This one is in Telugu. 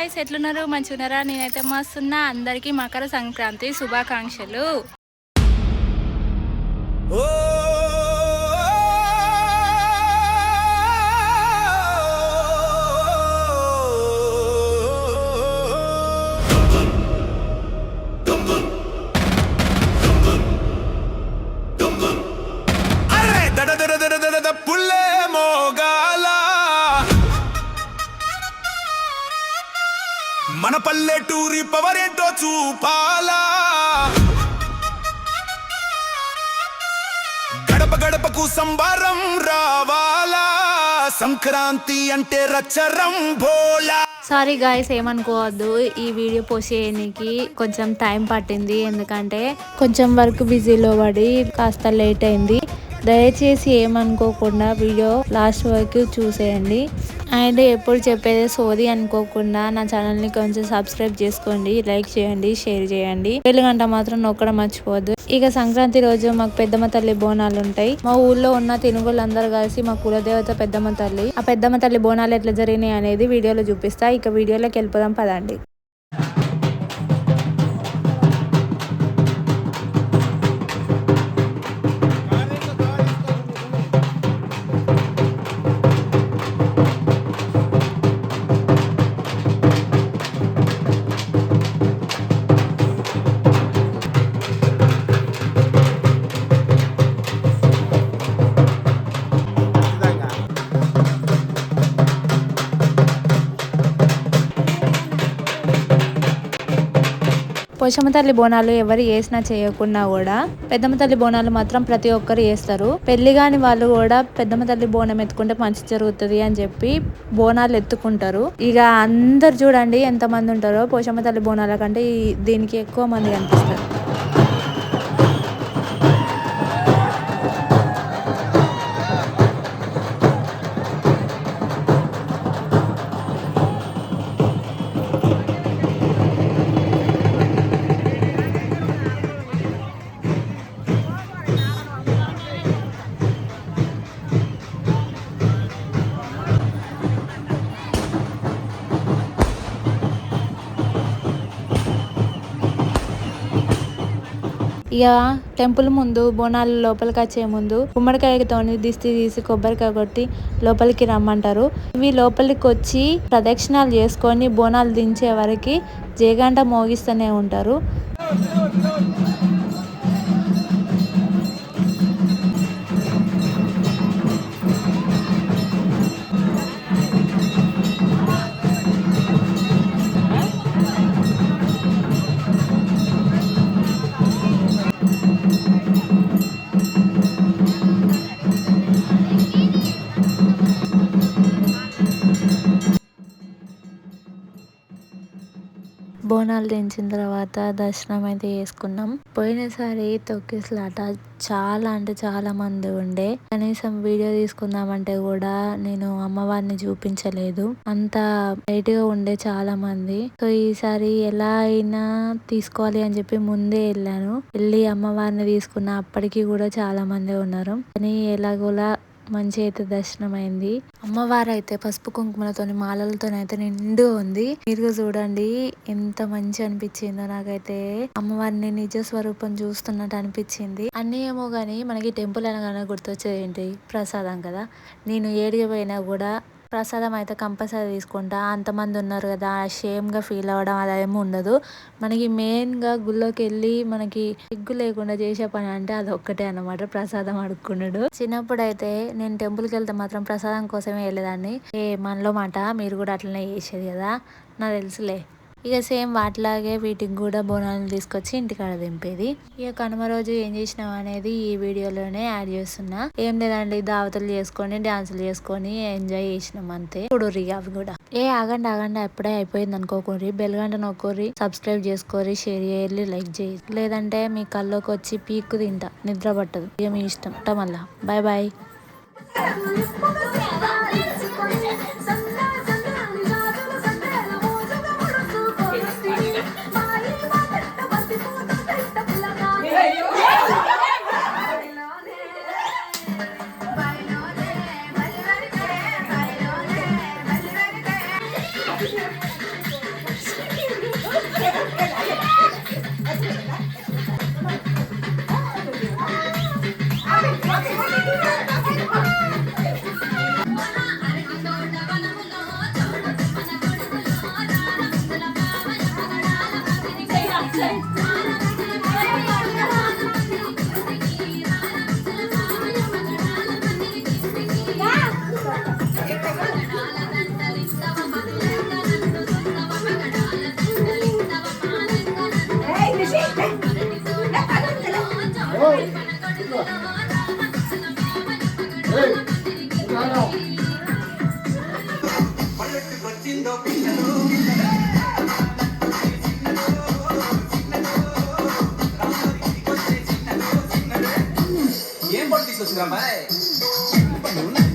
గాయ్స్, ఎట్లున్నారు? మంచిగున్నారా? నేనైతే మస్తున్నా. అందరికీ మకర సంక్రాంతి శుభాకాంక్షలు. మన పల్లెటూరి పవరేంటో చూపాలా, గడప గడపకు సంబారం రావాలా, సంక్రాంతి అంటే రచ్చరం బోలా. సారీ గాయస్, ఏమనుకోవద్దు, ఈ వీడియో పోస్ట్ చేయడానికి కొంచెం టైం పట్టింది. ఎందుకంటే కొంచెం వర్క్ బిజీలో పడి కాస్త లేట్ అయింది. దయచేసి ఏమనుకోకుండా వీడియో లాస్ట్ వరకు చూసేయండి. అండ్ ఎప్పుడు చెప్పేది సోది అనుకోకుండా నా ఛానల్ని కొంచెం సబ్స్క్రైబ్ చేసుకోండి, లైక్ చేయండి, షేర్ చేయండి, బెల్ గంట మాత్రం నొక్కడం మర్చిపోవద్దు. ఇక సంక్రాంతి రోజు మాకు పెద్దమ్మ తల్లి బోనాలు ఉంటాయి. మా ఊళ్ళో ఉన్న తినుగులందరూ కలిసి మా కులదేవత పెద్దమ్మ తల్లి, ఆ పెద్దమ్మ తల్లి బోనాలు ఎట్లా జరిగినాయి అనేది వీడియోలో చూపిస్తా. ఇక వీడియోలోకి వెళ్ళిపోదాం పదండి. పోషమ్మ తల్లి బోనాలు ఎవరు వేసినా చేయకున్నా కూడా పెద్దమ్మ తల్లి బోనాలు మాత్రం ప్రతి ఒక్కరు వేస్తారు. పెళ్లి కాని వాళ్ళు కూడా పెద్దమ్మ తల్లి బోనం ఎత్తుకుంటే మంచి జరుగుతుంది అని చెప్పి బోనాలు ఎత్తుకుంటారు. ఇక అందరు చూడండి ఎంత మంది ఉంటారో. పోషమ్మ తల్లి బోనాల కంటే దీనికి ఎక్కువ మంది కనిపిస్తారు. ఇక టెంపుల్ ముందు బోనాలు లోపలికి వచ్చే ముందు గుమ్మడికాయతోని దిష్టి తీసి కొబ్బరికాయ కొట్టి లోపలికి రమ్మంటారు. ఇవి లోపలికి వచ్చి ప్రదక్షిణాలు చేసుకొని బోనాలు దించే వరకు జయగంట మోగిస్తూనే ఉంటారు. బోనాలు దించిన తర్వాత దర్శనం అయితే చేసుకున్నాం. పోయినసారి తొక్కిసలాట చాలా అంటే చాలా మంది ఉండే. కనీసం వీడియో తీసుకుందామంటే కూడా నేను అమ్మవారిని చూపించలేదు, అంత లైట్ గా ఉండే చాలా మంది. సో ఈసారి ఎలా అయినా తీసుకోవాలి అని చెప్పి ముందే వెళ్ళి అమ్మవారిని తీసుకున్నా. అప్పటికి కూడా చాలా మంది ఉన్నారు, కానీ ఎలాగోలా మంచి అయితే దర్శనం అయింది. అమ్మవారు అయితే పసుపు కుంకుమలతోని మాలలతోనైతే నిండు ఉంది. మీరు చూడండి ఎంత మంచి అనిపించిందో. నాకైతే అమ్మవారిని నిజ స్వరూపం చూస్తున్నట్టు అనిపించింది. అన్నీ ఏమో గానీ మనకి టెంపుల్ అనగానే గుర్తొచ్చేది ఏంటి? ప్రసాదం కదా. నేను ఏడికి పోయినా కూడా ప్రసాదం అయితే కంపల్సరీ తీసుకుంటా. అంతమంది ఉన్నారు కదా, షేమ్గా ఫీల్ అవ్వడం అదేమీ ఉండదు. మనకి మెయిన్గా గుళ్ళోకి వెళ్ళి మనకి సిగ్గు లేకుండా చేసే పని అంటే అది ఒక్కటే అన్నమాట, ప్రసాదం అడుక్కున్నాడు. చిన్నప్పుడు అయితే నేను టెంపుల్కి వెళ్తే మాత్రం ప్రసాదం కోసమే వెళ్ళేదాన్ని. మనలో మాట మీరు కూడా అట్లనే చేసేది కదా, నాకు తెలుసులే. ఇక సేమ్ వాటిలాగే వీటికి కూడా బోనాలు తీసుకొచ్చి ఇంటికాడ దింపేది. ఇక కనుమ రోజు ఏం చేసినాం అనేది ఈ వీడియోలోనే యాడ్ చేస్తున్నా. ఏం లేదండి, దావతలు చేసుకొని డాన్సులు చేసుకొని ఎంజాయ్ చేసినాం అంతే. ఇప్పుడు అవి కూడా ఆగండి ఎప్పుడే అయిపోయింది అనుకోకూరి. బెల్ గంట నొక్కోరి, సబ్స్క్రైబ్ చేసుకోరి, షేర్ చేయాలి, లైక్ చేయాలి. లేదంటే మీ కల్లోకి వచ్చి పీక్కు తింటా, నిద్ర పట్టదు. ఇక మీ ఇష్టం. మళ్ళా బాయ్ బాయ్. ఏం పట్టు తీసుకొచ్చిందా అమ్మాయి?